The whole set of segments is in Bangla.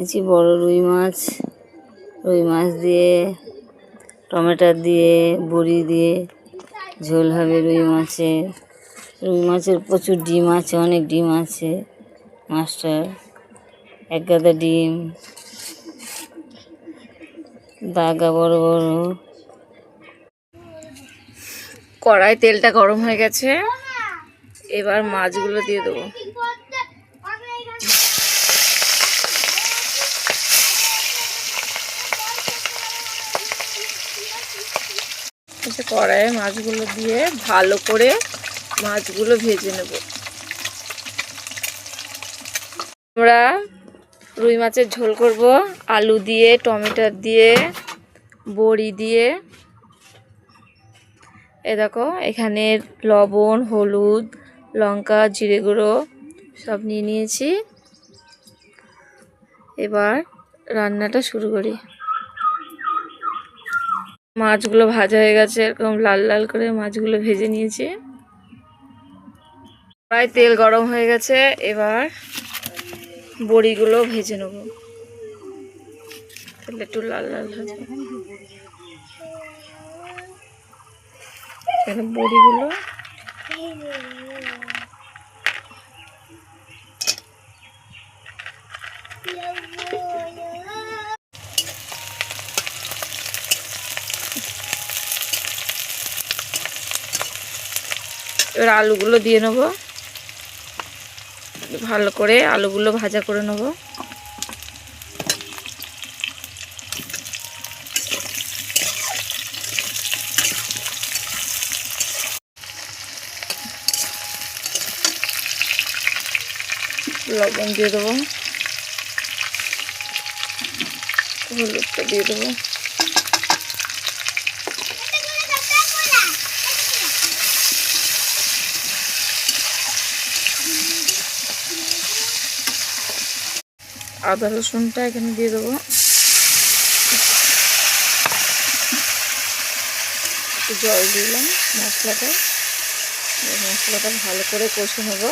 এই বড় রুই মাছ দিয়ে টমেটো দিয়ে বড়ি দিয়ে ঝোল হবে রুই মাছের প্রচুর ডিম আছে, অনেক ডিম আছে। মাছটার এক গাদা ডিম, দাগা বড় বড়। কড়াই তেলটা গরম হয়ে গেছে, এবার মাছগুলো দিয়ে দেবো। কড়াইয়ে মাছগুলো দিয়ে ভালো করে মাছগুলো ভেজে নেব। আমরা রুই মাছের ঝোল করব আলু দিয়ে, টমেটো দিয়ে, বড়ি দিয়ে। এ দেখো এখানে লবণ, হলুদ, লঙ্কা, জিরে গুঁড়ো সব নিয়ে নিয়েছি। এবার রান্নাটা শুরু করি। মাছগুলো ভাজা হয়ে গেছে, এরকম লাল লাল করে মাছগুলো ভেজে নিয়েছি। প্রায় তেল গরম হয়ে গেছে, এবার বড়িগুলো ভেজে নেব। তাহলে একটু লাল লাল ভাজা বড়িগুলো এবার আলুগুলো দিয়ে নেব, ভালো করে আলুগুলো ভাজা করে নেব। লবণ দিয়ে দেবো, হলুদটা দিয়ে দেবো। আদা রসুনটা এখানে দিয়ে দেবো। একটু জল দিলাম মশলাটা ভালো করে কষে নেব।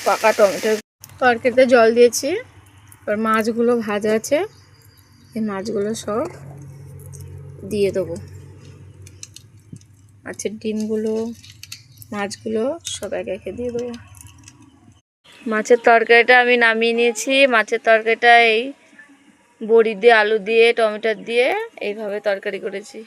পাকা টমেটো তরকারিতে জল দিয়েছি। এবার মাছগুলো ভাজা আছে, এই মাছগুলো সব দিয়ে দেবো। মাছের ডিমগুলো, মাছগুলো সব একে একে দিয়ে দেবো। মাছের তরকারিটা আমি নামিয়ে নিয়েছি। মাছের তরকারিটা এই বড়ি দিয়ে, আলু দিয়ে, টমেটো দিয়ে এইভাবে তরকারি করেছি।